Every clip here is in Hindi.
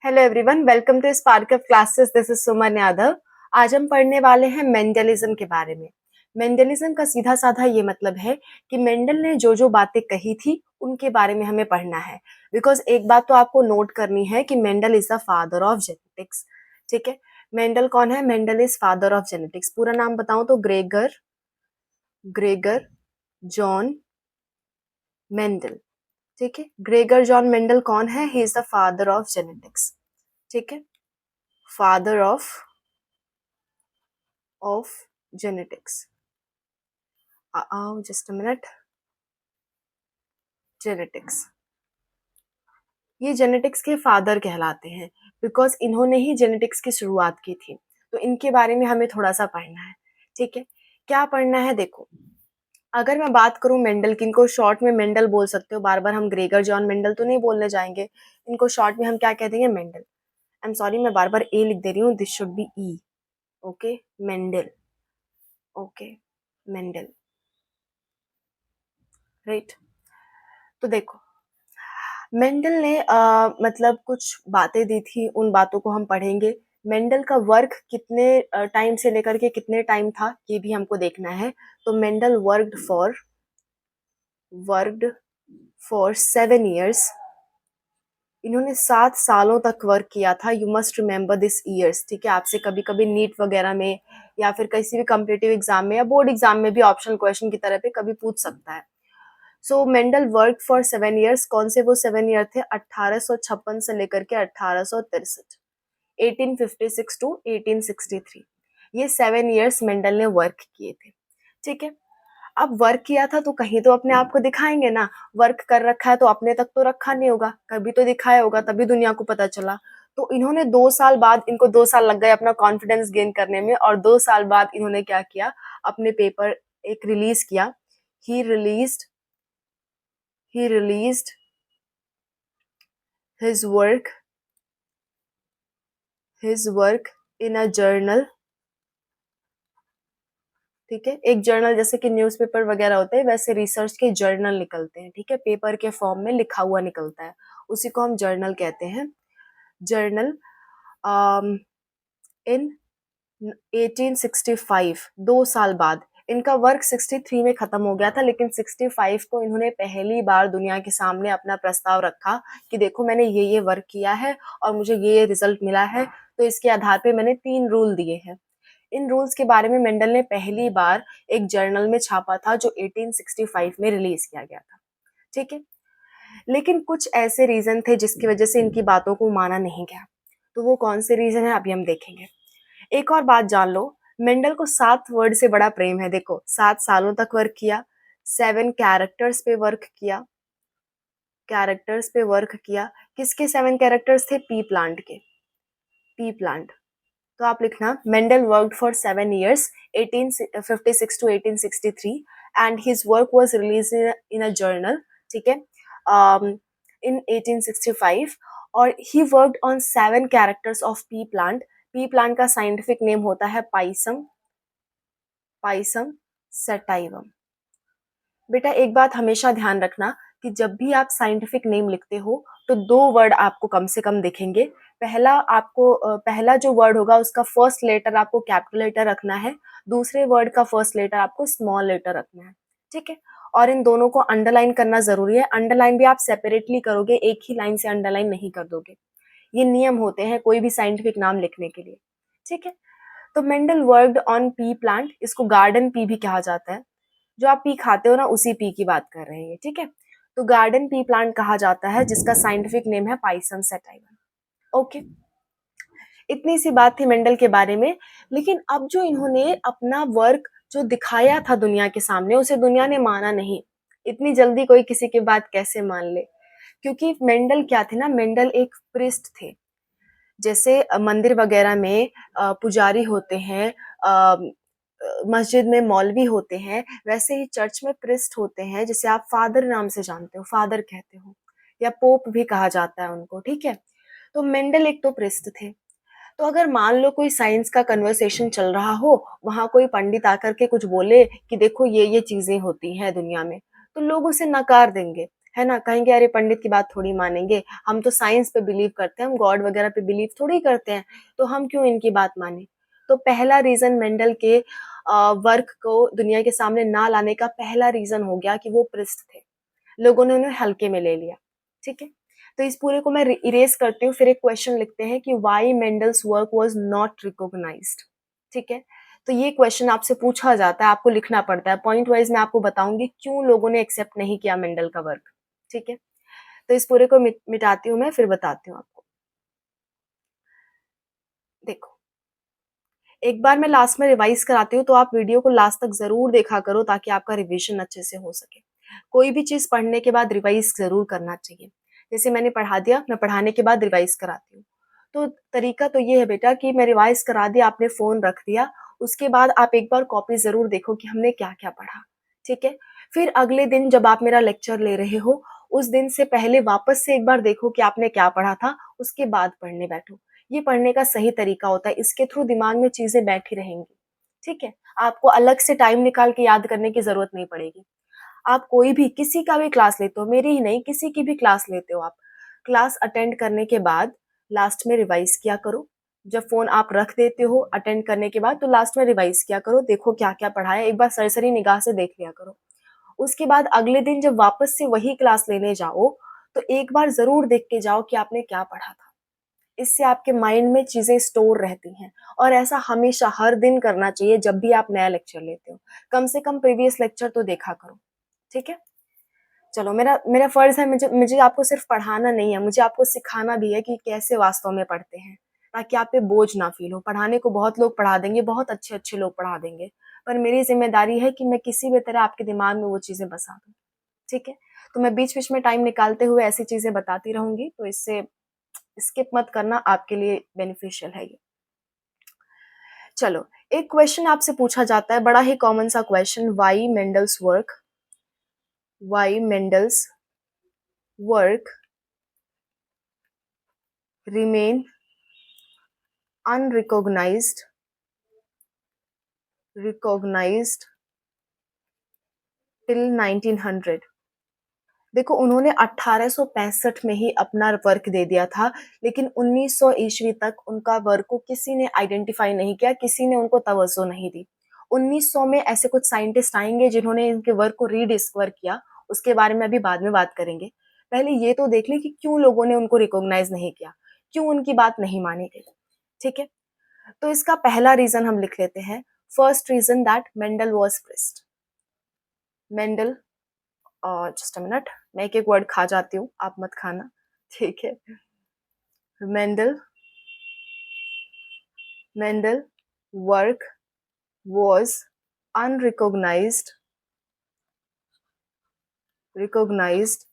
Hello everyone, welcome to spark of classes. This is Suman Yadav. आज हम पढ़ने वाले हैं मेंडलिज्म के बारे में। मेंडलिज्म का सीधा साधा ये मतलब है कि मेंडल ने जो जो बातें कही थी उनके बारे में हमें पढ़ना है। बिकॉज एक बात तो आपको नोट करनी है कि Mendel is the father of genetics. ठीक है, मेंडल कौन है? Mendel is father of genetics. पूरा नाम बताऊं तो ग्रेगर ग्रेगर जॉन मेंडल। ठीक है, ग्रेगर जॉन मेंडल कौन है? He is the father of genetics. ठीक है, father of genetics. Just a minute. Genetics, ये जेनेटिक्स के फादर कहलाते हैं बिकॉज इन्होंने ही जेनेटिक्स की शुरुआत की थी। तो इनके बारे में हमें थोड़ा सा पढ़ना है। ठीक है, क्या पढ़ना है? देखो, अगर मैं बात करूं मेंडल की, इनको शॉर्ट में मेंडल बोल सकते हो। बार बार हम ग्रेगर जॉन मेंडल तो नहीं बोलने जाएंगे, इनको शॉर्ट में हम क्या कह देंगे? मेंडल। आई एम सॉरी, मैं बार बार ए लिख दे रही हूँ, this should be E. Okay, Mendel. Okay, Mendel, right. तो देखो, मेंडल ने मतलब कुछ बातें दी थी, उन बातों को हम पढ़ेंगे। मेंडल का वर्क कितने टाइम से लेकर के कितने टाइम था, ये भी हमको देखना है। तो मेंडल वर्कड फॉर 7 years। इन्होंने 7 सालों तक वर्क किया था। You must remember this years. ठीक है, आपसे कभी कभी नीट वगैरह में या फिर किसी भी कम्पिटेटिव एग्जाम में या बोर्ड एग्जाम में भी ऑप्शनल क्वेश्चन की तरह पे कभी पूछ सकता है। सो मेंडल वर्क फॉर 7 years। कौन से वो 7 year थे? 1856 से लेकर के 1863, 1856 टू 1863। ये 7 years मेंडल ने वर्क किए थे। ठीक है, अब वर्क किया था तो कहीं तो अपने आप को दिखाएंगे ना। वर्क कर रखा है तो अपने तक तो रखा नहीं होगा, कभी तो दिखाया होगा, तभी दुनिया को पता चला। तो इन्होंने 2 साल बाद, इनको 2 साल लग गए अपना कॉन्फिडेंस गेन करने में, और 2 साल बाद इन्होंने क्या किया? अपने पेपर एक रिलीज किया। ही released he released his work in a journal। ठीक है, एक जर्नल जैसे कि न्यूज़पेपर वगैरह होते हैं, वैसे रिसर्च के जर्नल निकलते हैं। ठीक है, पेपर के फॉर्म में लिखा हुआ निकलता है, उसी को हम जर्नल कहते हैं। जर्नल इन 1865, 2 साल बाद। इनका वर्क 63 में खत्म हो गया था, लेकिन 65 को इन्होंने पहली बार दुनिया के सामने अपना प्रस्ताव रखा कि देखो, मैंने ये वर्क किया है और मुझे ये रिजल्ट मिला है। तो इसके आधार पे मैंने 3 रूल दिए हैं। इन रूल्स के बारे में मेंडल ने पहली बार एक जर्नल में छापा था, जो 1865 में रिलीज किया गया था। ठीक है, लेकिन कुछ ऐसे रीजन थे जिसकी वजह से इनकी बातों को माना नहीं गया। तो वो कौन से रीजन है, अभी हम देखेंगे। एक और बात जान लो, मेंडल को 7 वर्ड से बड़ा प्रेम है। देखो, 7 सालों तक वर्क किया, 7 कैरेक्टर्स पे वर्क किया, कैरेक्टर्स पे वर्क किया। किसके 7 कैरेक्टर्स थे? पी प्लांट के, पी प्लांट। तो आप लिखना, Mendel worked for 7 years, 1856 to 1863, and his work was release in a journal. ठीक है, इन 1865। और he worked on 7 characters of pea plant. Pea plant का साइंटिफिक नेम होता है पाइसम, पाइसम सटाइवम। बेटा, एक बात हमेशा ध्यान रखना कि जब भी आप साइंटिफिक नेम लिखते हो तो 2 वर्ड आपको कम से कम दिखेंगे। पहला जो वर्ड होगा उसका फर्स्ट लेटर आपको कैपिटल लेटर रखना है, दूसरे वर्ड का फर्स्ट लेटर आपको स्मॉल लेटर रखना है। ठीक है, और इन दोनों को अंडरलाइन करना जरूरी है। अंडरलाइन भी आप सेपरेटली करोगे, एक ही लाइन से अंडरलाइन नहीं कर दोगे। ये नियम होते हैं कोई भी साइंटिफिक नाम लिखने के लिए। ठीक है, तो Mendel worked on P plant, इसको गार्डन पी भी कहा जाता है। जो आप पी खाते हो ना, उसी पी की बात कर रहे हैं। ठीक है, तो गार्डन पी प्लांट कहा जाता है, जिसका साइंटिफिक नेम है पाइसम सटाइवम। ओके, इतनी सी बात थी मेंडल के बारे में। लेकिन अब जो इन्होंने अपना वर्क जो दिखाया था दुनिया के सामने, उसे दुनिया ने माना नहीं। इतनी जल्दी कोई किसी की बात कैसे मान ले? क्योंकि मेंडल क्या थे ना, मेंडल एक प्रिस्ट थे। जैसे मंदिर वगैरह में पुजारी होते हैं, मस्जिद में मौलवी होते हैं, वैसे ही चर्च में प्रिस्ट होते हैं, जिसे आप फादर नाम से जानते हो, फादर कहते हो, या पोप भी कहा जाता है उनको। ठीक है, तो मेंडल एक तो प्रिस्ट थे। तो अगर मान लो कोई साइंस का कन्वर्सेशन चल रहा हो, वहां कोई पंडित आकर के कुछ बोले कि देखो ये चीजें होती हैं दुनिया में, तो लोग उसे नकार देंगे। है ना? कहेंगे अरे पंडित की बात थोड़ी मानेंगे, हम तो साइंस पे बिलीव करते हैं, हम गॉड वगैरह पे बिलीव थोड़ी करते हैं, तो हम क्यों इनकी बात मानें? तो पहला रीज़न मेंडल के वर्क को दुनिया के सामने ना लाने का पहला रीज़न हो गया कि वो प्रिस्ट थे। लोगों ने उन्हें हल्के में ले लिया, ठीक है? तो इस पूरे को मैं इरेज़ करती हूँ, फिर एक क्वेश्चन लिखते हैं कि why Mendel's work was not recognised, ठीक है? तो ये क्वेश्चन आपसे पूछा जाता है, आपको लिखना पड़ता है। पॉइंट वाइज़ मैं आपको बताऊँगी क्यों लोगों ने एक्सेप्ट नहीं किया मेंडल का वर्क, ठीक है? तो इस पूरे को मिटाती हूँ मैं, फिर बताती हूँ आपको। देखो, एक बार मैं लास्ट में रिवाइज़ कराती हूँ, तो आप वीडियो को लास्ट तक ज़रूर देखा करो ताकि आपका रिविज़न अच्छे से हो सके। कोई भी चीज़ पढ़ने के बाद रिवाइज़ ज़रूर करना चाहिए। जैसे मैंने पढ़ा दिया, मैं पढ़ाने के बाद रिवाइज़ कराती हूँ। तो तरीका तो ये है बेटा कि मैं रिवाइज़ करा दिया, आपने फ़ोन रख दिया, उसके बाद आप एक बार कॉपी ज़रूर देखो कि हमने क्या-क्या पढ़ा, ठीक है? फिर अगले दिन जब आप मेरा लेक्चर ले रहे हो, उस दिन से पहले वापस से एक बार देखो कि आपने क्या पढ़ा था, उसके बाद पढ़ने बैठो। ये पढ़ने का सही तरीका होता है, इसके थ्रू दिमाग में चीज़ें बैठी रहेंगी, ठीक है? आपको अलग से टाइम निकाल के याद करने की ज़रूरत नहीं पड़ेगी। आप कोई भी किसी का भी क्लास लेते हो, मेरी ही नहीं किसी की भी क्लास लेते हो आप, क्लास अटेंड करने के बाद लास्ट में रिवाइज़ किया करो। जब फ़ोन आप रख देते हो अटेंड करने के बाद तो लास्ट में रिवाइज़ किया करो, देखो क्या-क्या पढ़ा है, एक बार सरसरी निगाह से देख लिया करो। उसके बाद अगले दिन जब वापस से वही क्लास लेने जाओ, तो एक बार ज़रूर देख के जाओ कि आपने क्या पढ़ा था। इससे आपके माइंड में चीज़ें स्टोर रहती हैं और ऐसा हमेशा हर दिन करना चाहिए जब भी आप नया लेक्चर लेते हो। कम से कम प्रीवियस लेक्चर तो देखा करो, ठीक है? चलो मेरा मेरा फ़र्ज़ है मुझे मुझे आपको सिर्फ़ पढ़ाना नहीं है, मुझे आपको सिखाना भी है कि कैसे वास्तव में पढ़ते हैं, ताकि आप पे बोझ ना फ़ील हो। पढ़ाने को बहुत लोग पढ़ा देंगे, बहुत अच्छे-अच्छे लोग पढ़ा देंगे, पर मेरी ज़िम्मेदारी है कि मैं किसी भी तरह आपके दिमाग में वो चीज़ें बसा दूँ, ठीक है? तो मैं बीच-बीच में टाइम निकालते हुए ऐसी चीज़ें बताती रहूँगी, तो इससे स्किप मत करना, आपके लिए बेनिफिशियल है ये। चलो, एक क्वेश्चन आपसे पूछा जाता है, बड़ा ही कॉमन सा question, why Mendel's work remain unrecognised recognised till 1900। देखो उन्होंने 1865 में ही अपना वर्क दे दिया था, लेकिन 1900 ईस्वी तक उनका वर्क को किसी ने आइडेंटिफाई नहीं किया, किसी ने उनको तवज्जो नहीं दी। 1900 में ऐसे कुछ साइंटिस्ट आएँगे जिन्होंने इनके वर्क को रीडिस्कवर किया, उसके बारे में अभी बाद में बात करेंगे। पहले ये तो देख लें कि क्यों लोगों ने उनको रिकॉग्नाइज़ नहीं किया, क्यों उनकी बात नहीं मानी गई, ठीक है? तो इसका पहला रीज़न हम लिख लेते हैं, first reason that Mendel was pressed. Mendel just a minute, मैं एक-एक वर्ड खा जाती हूँ, आप मत खाना, ठीक है? Mendel Mendel work was unrecognised recognised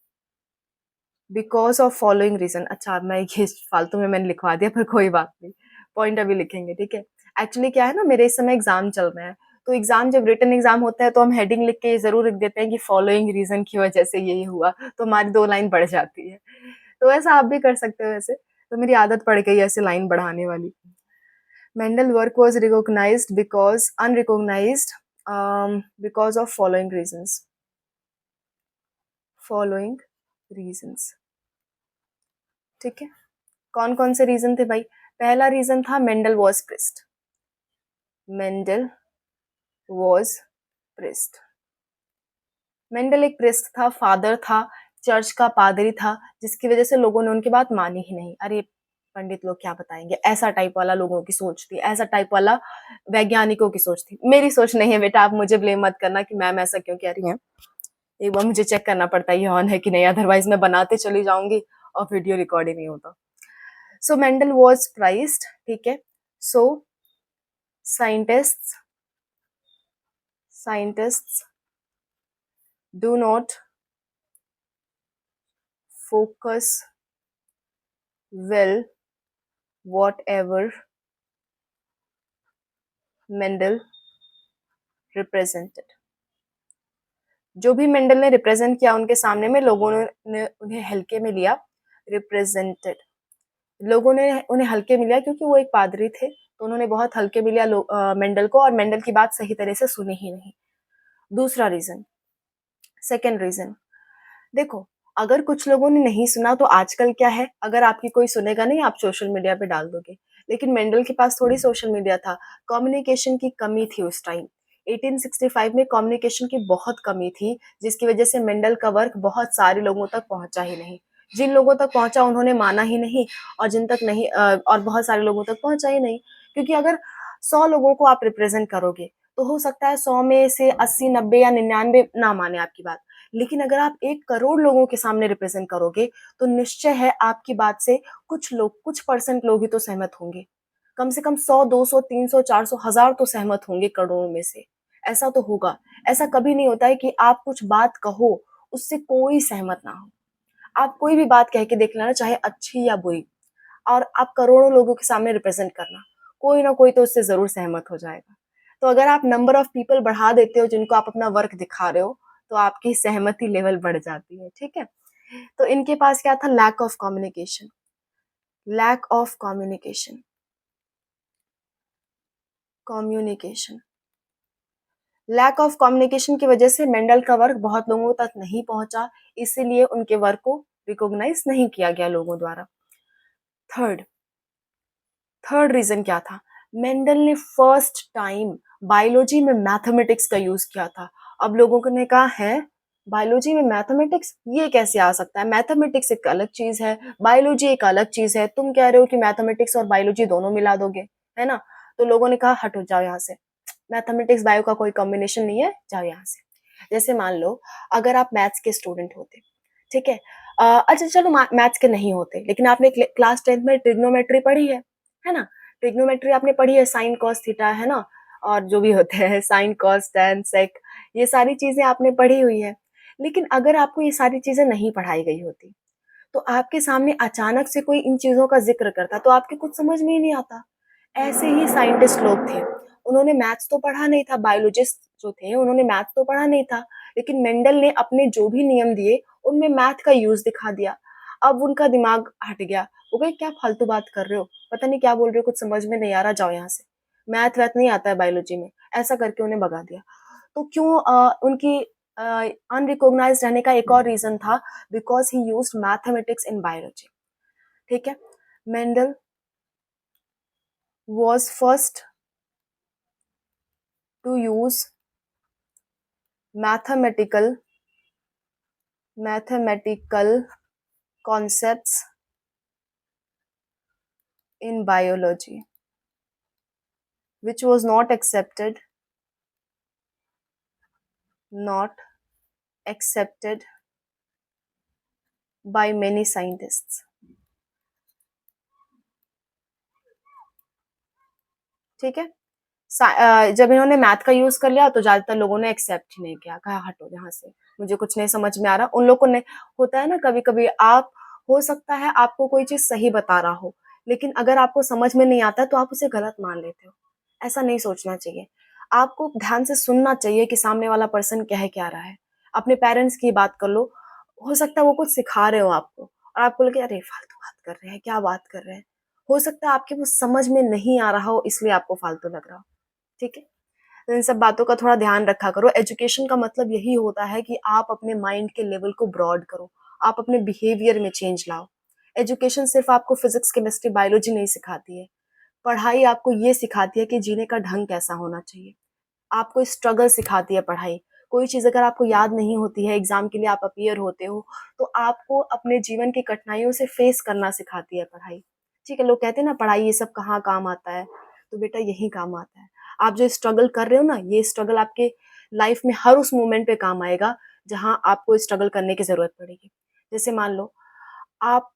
because of following reason. अच्छा, मैं ये फालतू में मैंने लिखवा दिया पर कोई बात नहीं, पॉइंट अभी लिखेंगे, ठीक है? एक्चुअली क्या है ना, मेरे इस समय एग्ज़ाम चल रहे हैं, तो एग्ज़ाम जब रिटन एग्ज़ाम होता है तो हम हेडिंग लिख के ये ज़रूर लिख देते हैं कि फॉलोइंग रीज़न की वजह से ये हुआ, तो हमारी 2 लाइन बढ़ जाती है। तो ऐसा आप भी कर सकते हो वैसे, तो मेरी आदत पड़ गई है ऐसे लाइन बढ़ाने वाली। Mendel work was recognised because unrecognised because of following reasons, ठीक है? कौन-कौन से रीज़न थे भाई? पहला रीज़न था Mendel was pressed. Mendel was pressed. Mendel एक प्रेस्ट था, फादर था, चर्च का पादरी था, जिसकी वज़ह से लोगों ने उनकी बात मानी ही नहीं। अरे! पंडित लोग क्या बताएँगे? ऐसा टाइप वाला लोगों की सोच थी, ऐसा टाइप वाला वैज्ञानिकों की सोच थी। मेरी सोच नहीं है बेटा, आप मुझे ब्लेम मत करना कि मैम ऐसा क्यों कह रही हैं। एक बार मुझे चेक करना पड़ता है ये ऑन है कि नहीं, अदरवाइज़ मैं बनाते चली जाऊँगी और वीडियो रिकॉर्ड ही नहीं होता। सो मेंडल वाज़ प्राइज़्ड, ठीक है? So scientists scientists do not focus well whatever Mendel represented. जो भी मेंडल ने रिप्रेजेंट किया उनके सामने में लोगों ने उन्हें हल्के में लिया, रिप्रेजेंटेड। लोगों ने उन्हें हल्के में लिया क्योंकि वो एक पादरी थे, तो उन्होंने बहुत हल्के में लिया मेंडल को और मेंडल की बात सही तरह से सुनी ही नहीं। दूसरा रीज़न, सेकंड रीज़न, देखो अगर कुछ लोगों ने नहीं सुना तो आजकल क्या है, अगर आपकी कोई सुनेगा नहीं, आप सोशल मीडिया पे डाल दोगे। लेकिन मेंडल के पास थोड़ी सोशल मीडिया था, कम्युनिकेशन की कमी थी उस टाइम। 1865 में कम्युनिकेशन की बहुत कमी थी, जिसकी वजह से मेंडल का वर्क बहुत सारे लोगों तक पहुंचा ही नहीं। जिन लोगों तक पहुंचा उन्होंने माना ही नहीं, और जिन तक नहीं और बहुत सारे लोगों तक पहुंचा ही नहीं। क्योंकि अगर 100 लोगों को आप रिप्रेजेंट करोगे, तो हो सकता है 100 में से 80, 90 या 99 ना माने आपकी बात। लेकिन अगर आप 1 करोड़ लोगों के सामने रिप्रेजेंट करोगे, तो निश्चय है आपकी बात से कुछ लोग, कुछ परसेंट लोग ही तो सहमत होंगे। कम से कम 100, 200, 300, 400, 1000 तो सहमत होंगे करोड़ों में से। ऐसा तो होगा। ऐसा कभी नहीं होता है कि आप कुछ बात कहो, उससे कोई सहमत ना हो। आप कोई भी बात कह के देख लेना, चाहे अच्छी या बुरी, और आप करोड़ों लोगों के सामने रिप्रेजेंट करना, कोई ना कोई तो उससे ज़रूर सहमत हो जाएगा। तो अगर आप नंबर ऑफ पीपल बढ़ा देते हो जिनको आप अपना वर्क दिखा रहे हो, तो आपकी सहमति लेवल बढ़ जाती है, ठीक है? तो इनके पास क्या था? Lack of communication, lack of communication, communication. Lack of communication की वजह से मेंडल का वर्क बहुत लोगों तक नहीं पहुंचा, इसीलिए उनके वर्क को रिकॉग्नाइज नहीं किया गया लोगों द्वारा। थर्ड, थर्ड रीजन क्या था? मेंडल ने फर्स्ट टाइम बायोलॉजी में मैथमेटिक्स का यूज किया था। अब लोगों ने कहा है, बायोलॉजी में मैथमेटिक्स, ये कैसे आ सकता है? मैथमेटिक्स एक अलग चीज है, बायोलॉजी एक अलग चीज है, तुम कह रहे हो कि मैथमेटिक्स और बायोलॉजी दोनों मिला दोगे, है ना? तो लोगों ने कहा हटो, जाओ यहाँ से, मैथमेटिक्स बायो का कोई कॉम्बिनेशन नहीं है, जाओ यहाँ से। जैसे मान लो, अगर आप मैथ्स के स्टूडेंट होते, ठीक है, अच्छा चलो मैथ्स के नहीं होते, लेकिन आपने क्लास 10th में ट्रिग्नोमेट्री पढ़ी है ना? ट्रिग्नोमेट्री आपने पढ़ी है, साइन कॉस थीटा, है ना? और जो भी होते हैं साइन कॉस टैन सेक, ये सारी चीजें आपने पढ़ी हुई है। लेकिन अगर आपको ये सारी चीजें नहीं पढ़ाई गई होती, तो आपके सामने अचानक से कोई इन चीजों का जिक्र करता, तो आपके कुछ समझ में ही नहीं आता। ऐसे ही साइंटिस्ट लोग थे, उन्होंने मैथ्स तो पढ़ा नहीं था, बायोलॉजिस्ट जो थे उन्होंने मैथ्स तो पढ़ा नहीं था, लेकिन मेंडल ने अपने जो भी नियम दिए उनमें मैथ का यूज दिखा दिया। अब उनका दिमाग हट गया, वो कहे क्या फालतू बात कर रहे हो, पता नहीं क्या बोल रहे हो, कुछ समझ में नहीं आ रहा, जाओ यहाँ से, मैथ वैथ नहीं आता है बायोलॉजी में, ऐसा करके उन्हें भगा दिया। तो क्यों उनकी अनरिकॉग्नाइज्ड रहने का एक और रीजन था, because he used mathematics in biology, ठीक है? Mendel was first to use mathematical mathematical concepts in biology, which was not accepted by many scientists, ठीक है? जब इन्होंने मैथ का यूज कर लिया तो ज्यादातर लोगों ने एक्सेप्ट ही नहीं किया, कहा हटो यहाँ से, मुझे कुछ नहीं समझ में आ रहा। उन लोगों ने, होता है ना कभी कभी, आप, हो सकता है आपको कोई चीज सही बता रहा हो, लेकिन अगर आपको समझ में नहीं आता तो आप उसे गलत मान लेते हो। ऐसा नहीं सोचना चाहिए। आपको ध्यान से सुनना चाहिए कि सामने वाला पर्सन कह क्या रहा है। अपने पेरेंट्स की बात कर लो, हो सकता है वो कुछ सिखा रहे हो आपको, और आपको लगे अरे फालतू बात कर रहे हैं, क्या बात कर रहे हैं। हो सकता है आपके वो समझ में नहीं आ रहा हो, इसलिए आपको फालतू लग रहा हो, ठीक है? तो इन सब बातों का थोड़ा ध्यान रखा करो। एजुकेशन का मतलब यही होता है कि आप अपने माइंड के लेवल को ब्रॉड करो, आप अपने बिहेवियर में चेंज लाओ। एजुकेशन सिर्फ आपको फिजिक्स, केमिस्ट्री, बायोलॉजी नहीं सिखाती है। पढ़ाई आपको ये सिखाती है कि जीने का ढंग कैसा होना चाहिए। आपको स्ट्रगल सिखाती है पढ़ाई। कोई चीज़ अगर आपको याद नहीं होती है, एग्ज़ाम के लिए आप अपीयर होते हो, तो आपको अपने जीवन की कठिनाइयों से फेस करना सिखाती है पढ़ाई। ठीक है, लोग कहते हैं ना पढ़ाई ये सब कहाँ काम आता है, तो बेटा यही काम आता है। आप जो स्ट्रगल कर रहे हो ना, ये स्ट्रगल आपके लाइफ में हर उस मोमेंट पे काम आएगा, जहाँ आपको स्ट्रगल करने की ज़रूरत पड़ेगी। जैसे मान लो, आप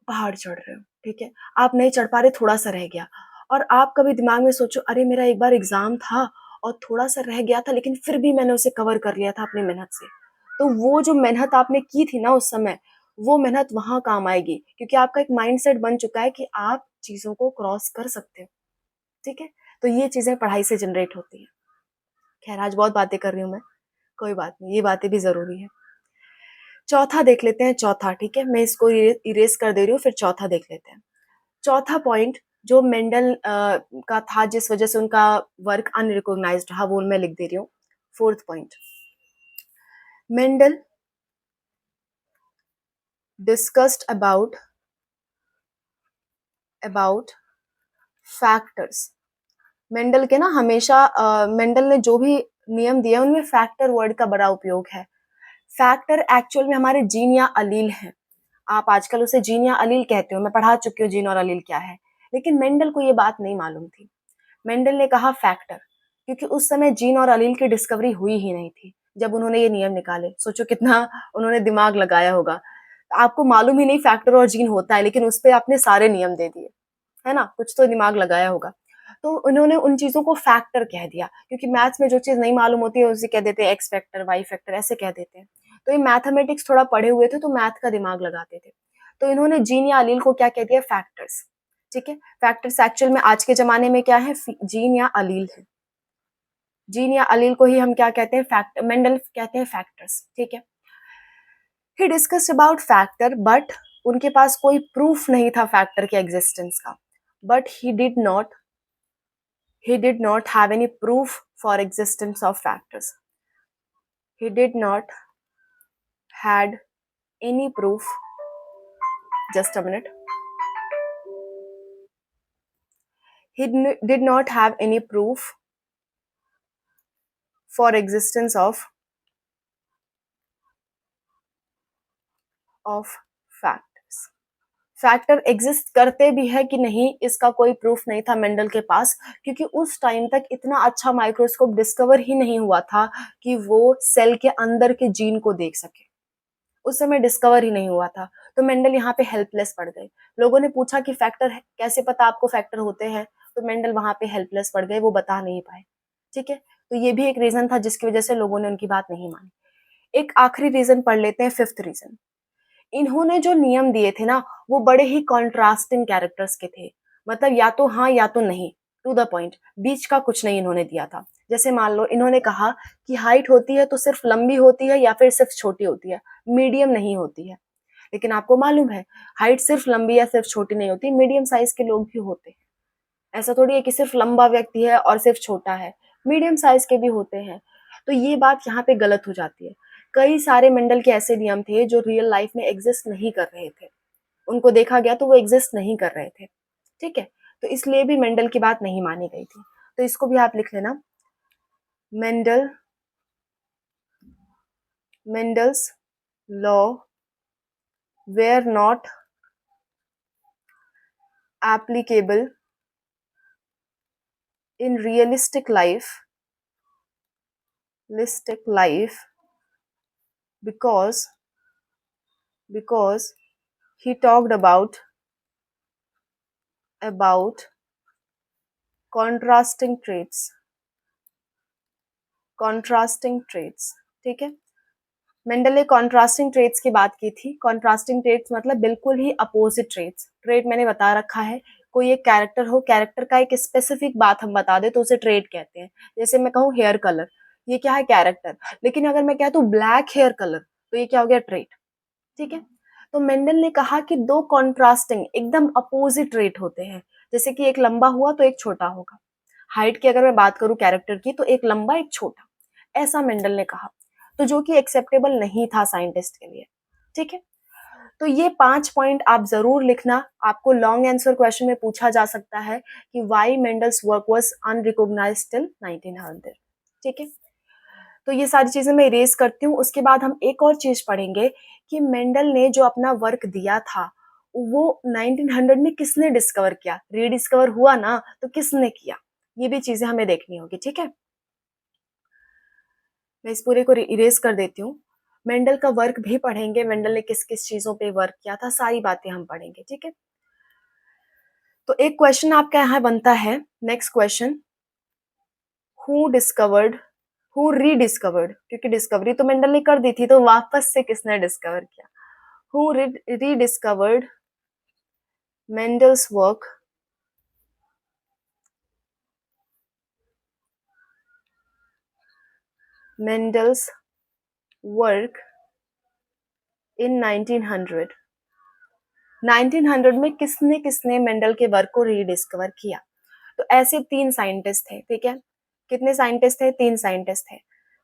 पहाड़ चढ़ रहे हो, ठीक है? आप नहीं चढ़ पा रहे, थोड़ा-सा रह गया, और आप कभी दिमाग में सोचो, अरे मेरा एक बार एग्ज़ाम था और थोड़ा-सा रह गया था, लेकिन फिर भी मैंने उसे कवर कर लिया था अपनी मेहनत से। तो वो जो मेहनत आपने की थी ना उस समय, वो मेहनत वहाँ काम आएगी, क्योंकि आपका एक माइंडसेट बन चुका है कि आप चीज़ों को क्रॉस कर सकते हो, ठीक है? तो ये चीज़ें पढ़ाई से जनरेट होती हैं। खैर, आज बहुत बातें कर रही हूँ मैं, कोई बात नहीं, ये बातें भी ज़रूरी है। चौथा देख लेते हैं, चौथा, ठीक है? मैं इसको इरेज़ कर दे रही हूँ, फिर चौथा देख लेते हैं। चौथा पॉइंट जो मेंडल का था, जिस वजह से उनका वर्क अनरिकॉग्नाइज्ड रहा, वो मैं लिख दे रही हूँ। Fourth point, Mendel discussed about factors. Mendel के ना हमेशा मेंडल ने जो भी नियम दिए उनमें फैक्टर वर्ड का बड़ा उपयोग है। फैक्टर एक्चुअल में हमारे जीन या अलील हैं। आप आजकल उसे जीन या अलील कहते हो, मैं पढ़ा चुकी हूँ जीन और अलील क्या है। लेकिन मेंडल को ये बात नहीं मालूम थी। मेंडल ने कहा फैक्टर, क्योंकि उस समय जीन और अलील की डिस्कवरी हुई ही नहीं थी जब उन्होंने ये नियम निकाले। सोचो कितना उन्होंने दिमाग लगाया होगा। आपको मालूम ही नहीं फैक्टर और जीन होता है, लेकिन उस पे आपने सारे नियम दे दिए, है ना? कुछ तो दिमाग लगाया होगा। तो उन्होंने उन चीज़ों को फैक्टर कह दिया, क्योंकि मैथ्स में जो चीज़ नहीं मालूम होती है उसे कह देते हैं एक्स फैक्टर, वाई फैक्टर, ऐसे कह देते हैं। तो ये मैथमेटिक्स थोड़ा पढ़े हुए थे तो मैथ का दिमाग लगाते थे। तो इन्होंने जीन या अलील को क्या कह दिया? फैक्टर्स। ठीक है? फैक्टर्स एक्चुअल में आज के ज़माने में क्या है? जीन या अलील है। जीन या अलील को ही हम क्या कहते हैं? मेंडल कहते हैं फैक्टर्स। ठीक है? ही डिस्कस्ड अबाउट फैक्टर, बट उनके पास कोई प्रूफ नहीं था फैक्टर के एग्जिस्टेंस का। But he did not have any proof for existence of factors. He did not had any proof. Just a minute. Did not have any proof for existence of factors. Factor exist करते भी है कि नहीं इसका कोई प्रूफ नहीं था मेंडल के पास, क्योंकि उस टाइम तक इतना अच्छा माइक्रोस्कोप डिस्कवर ही नहीं हुआ था कि वो सेल के अंदर के जीन को देख सके। उस समय डिस्कवर ही नहीं हुआ था। तो मेंडल यहाँ पे हेल्पलेस पड़ गए। लोगों ने पूछा कि फैक्टर कैसे पता आपको फैक्टर होते हैं, तो मेंडल वहां पे हेल्पलेस पड़ गए, वो बता नहीं पाए। ठीक है? तो ये भी एक रीजन था जिसकी वजह से लोगों ने उनकी बात नहीं मानी। एक आखिरी रीजन पढ़ लेते हैं, फिफ्थ रीजन। इन्होंने जो नियम दिए थे ना, वो बड़े ही कॉन्ट्रास्टिंग कैरेक्टर्स के थे। मतलब या तो हाँ या तो नहीं, टू द पॉइंट, बीच का कुछ नहीं इन्होंने दिया था। जैसे मान लो इन्होंने कहा कि हाइट होती है तो सिर्फ लंबी होती है या फिर सिर्फ छोटी होती है, मीडियम नहीं होती है। लेकिन आपको मालूम है हाइट सिर्फ लंबी या सिर्फ छोटी नहीं होती, मीडियम साइज के लोग भी होते हैं। ऐसा थोड़ी है कि सिर्फ लंबा व्यक्ति है और सिर्फ छोटा है, मीडियम साइज के भी होते हैं। तो ये बात यहाँ पे गलत हो जाती है। कई सारे मेंडल के ऐसे नियम थे जो रियल लाइफ में एग्जिस्ट नहीं कर रहे थे। उनको देखा गया तो वो एग्जिस्ट नहीं कर रहे थे। ठीक है? तो इसलिए भी मेंडल की बात नहीं मानी गई थी। तो इसको भी आप लिख लेना, Mendel Mendel's law were not applicable in realistic life because he talked about contrasting traits। ठीक है? मेंडल ने कॉन्ट्रास्टिंग ट्रेट्स की बात की थी। कॉन्ट्रास्टिंग ट्रेट्स मतलब बिल्कुल ही अपोजिट ट्रेट्स। ट्रेट मैंने बता रखा है, कोई एक कैरेक्टर हो, कैरेक्टर का एक स्पेसिफिक बात हम बता दे तो उसे ट्रेट कहते हैं। जैसे मैं कहूँ हेयर कलर, ये क्या है? कैरेक्टर। लेकिन अगर मैं कहता हूँ ब्लैक हेयर कलर, तो ये क्या हो गया? ट्रेट। ठीक है? तो मेंडल ने कहा कि दो कॉन्ट्रास्टिंग एकदम अपोजिट ट्रेट होते हैं, जैसे कि एक लंबा हुआ तो एक छोटा होगा। हाइट की अगर मैं बात करूं कैरेक्टर की, तो एक लंबा एक छोटा, ऐसा मेंडल ने कहा। तो जो कि एक्सेप्टेबल नहीं था साइंटिस्ट के लिए। ठीक है? तो ये 5 पॉइंट आप जरूर लिखना। आपको लॉन्ग आंसर क्वेश्चन में पूछा जा सकता है कि why Mendel's work was unrecognised till 1900। ठीक है? तो ये सारी चीजें मैं इरेज करती हूँ। उसके बाद हम एक और चीज पढ़ेंगे कि मेंडल ने जो अपना वर्क दिया था वो 1900 में किसने डिस्कवर किया। रीडिस्कवर हुआ ना, तो किसने किया, ये भी चीजें हमें देखनी होगी। ठीक है? मैं इस पूरे को इरेज कर देती हूँ। मेंडल का वर्क भी पढ़ेंगे, मेंडल ने किस किस चीजों पे वर्क किया था, सारी बातें हम पढ़ेंगे। ठीक है? तो एक क्वेश्चन आपका यहाँ बनता है, next question, who discovered who rediscovered, क्योंकि डिस्कवरी तो मेंडल ने कर दी थी, तो वापस से किसने डिस्कवर किया? Who rediscovered Mendel's work Mendel's work in 1900। 1900 में किसने किसने मेंडल के वर्क को रीडिस्कवर किया? तो ऐसे 3 साइंटिस्ट थे। ठीक है? कितने साइंटिस्ट थे? 3 साइंटिस्ट थे।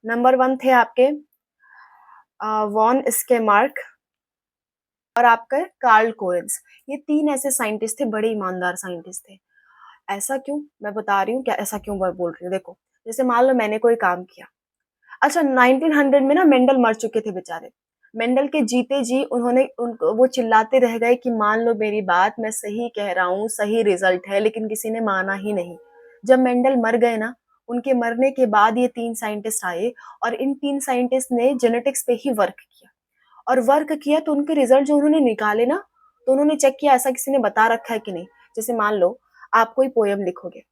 नंबर 1 थे आपके वॉन स्केमार्क, और आपका है कार्ल कोरेंस। ये 3 ऐसे साइंटिस्ट थे, बड़े ईमानदार साइंटिस्ट थे। ऐसा क्यों? मैं बता रही हूँ क्या ऐसा क्यों मैं बोल रही हूँ। देखो, जैसे मान लो मैंने कोई काम किया। अच्छा, 1900 में ना मेंडल मर चुके थे बेचारे। मेंडल के जीते जी उन्होंने उनको वो चिल्लाते रह गए कि मान लो मेरी बात, मैं सही कह रहा हूँ, सही रिजल्ट है, लेकिन किसी ने माना ही नहीं। जब मेंडल मर गए ना, उनके मरने के बाद ये 3 साइंटिस्ट आए और इन 3 साइंटिस्ट ने जेनेटिक्स पे ही वर्क किया। और वर्क किया तो उनके रिजल्ट जो उन्होंने निकाले ना, तो उन्होंने चेक किया ऐसा किसी ने बता रखा है कि नहीं। जैसे मान लो आप कोई पोयम लिखोगे,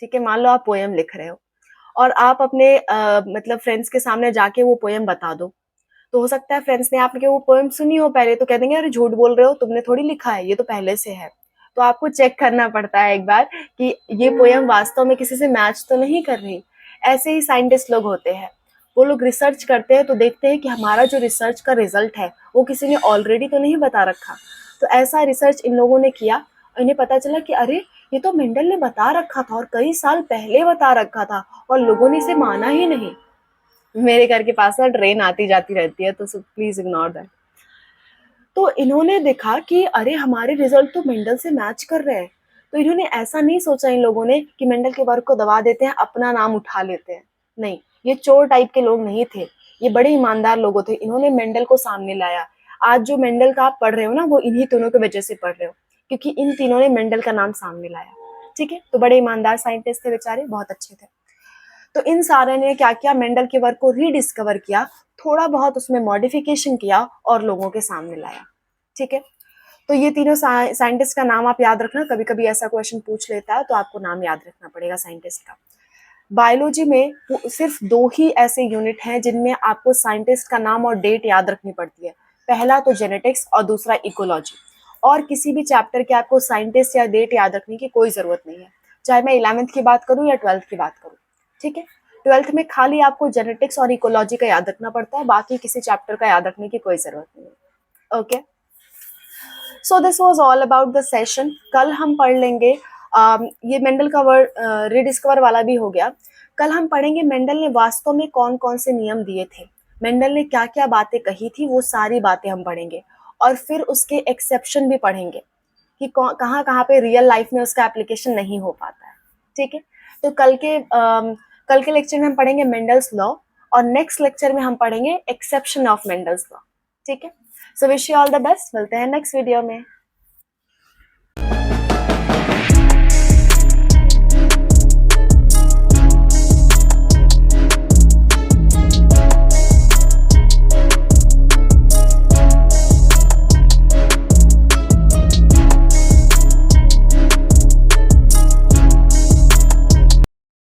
ठीक है? मान लो आप पोयम लिख रहे हो और आप अपने मतलब फ्रेंड्स के सामने जाके वो पोयम बता दो। तो हो सकता है फ्रेंड्स ने आपके वो पोयम सुनी हो पहले, तो कह देंगे अरे झूठ बोल रहे हो, तुमने थोड़ी लिखा है, ये तो पहले से है। तो आपको चेक करना पड़ता है एक बार कि ये पोयम वास्तव में किसी से मैच तो नहीं कर रही। ऐसे ही साइंटिस्ट लोग होते हैं, वो लोग रिसर्च करते हैं तो देखते हैं कि हमारा जो रिसर्च का रिजल्ट है वो किसी ने ऑलरेडी तो नहीं बता रखा। तो ऐसा रिसर्च इन लोगों ने किया, इन्हें पता चला कि अरे ये तो मेंडल ने बता रखा था और कई साल पहले बता रखा था और लोगों ने इसे माना ही नहीं। मेरे घर के पास ना ट्रेन आती जाती रहती है, तो प्लीज इग्नोर दैट। तो इन्होंने देखा कि अरे हमारे रिजल्ट तो मेंडल से मैच कर रहे हैं। तो इन्होंने ऐसा नहीं सोचा इन लोगों ने कि मेंडल के वर्क को दबा देते हैं, अपना नाम उठा लेते हैं। नहीं, ये चोर टाइप के लोग नहीं थे, ये बड़े ईमानदार लोग थे। इन्होंने मेंडल को सामने लाया। आज जो मेंडल का आप पढ़ रहे हो ना, वो इन्हीं तीनों की वजह से पढ़ रहे हो, क्योंकि इन तीनों ने मेंडल का नाम सामने लाया। ठीक है, तो बड़े ईमानदार साइंटिस्ट थे बेचारे, बहुत अच्छे थे। तो इन सारे ने क्या किया, मेंडल के वर्क को रीडिस्कवर किया, थोड़ा बहुत उसमें मॉडिफिकेशन किया और लोगों के सामने लाया। ठीक है, तो ये तीनों साइंटिस्ट का नाम आप याद रखना, कभी कभी ऐसा क्वेश्चन पूछ लेता है तो आपको नाम याद रखना पड़ेगा साइंटिस्ट का। बायोलॉजी में सिर्फ 2 ही ऐसे यूनिट हैं जिनमें आपको साइंटिस्ट का नाम और डेट याद रखनी पड़ती है। पहला तो जेनेटिक्स और दूसरा इकोलॉजी। और किसी भी चैप्टर के आपको साइंटिस्ट या डेट याद रखने की कोई जरूरत नहीं है, चाहे मैं 11th की बात करूं या 12th की बात करूं। ठीक है, 12th में खाली आपको जेनेटिक्स और इकोलॉजी का याद रखना पड़ता है, बाकी किसी चैप्टर का याद रखने की कोई जरूरत नहीं है। Okay, so this was all about the session. कल हम पढ़ लेंगे ये मेंडल का वर्ड रिडिस्कवर वाला भी हो गया। कल हम पढ़ेंगे मेंडल ने वास्तव में कौन कौन से नियम दिए थे, मेंडल ने क्या क्या बातें कही थी, वो सारी बातें हम पढ़ेंगे। और फिर उसके एक्सेप्शन भी पढ़ेंगे कि कहाँ कहाँ पे रियल लाइफ में उसका एप्लीकेशन नहीं हो पाता है। ठीक है, तो कल के लेक्चर में हम पढ़ेंगे मेंडल्स लॉ और नेक्स्ट लेक्चर में हम पढ़ेंगे एक्सेप्शन ऑफ मेंडल्स लॉ। ठीक है, so wish you all the best, मिलते हैं नेक्स्ट वीडियो में।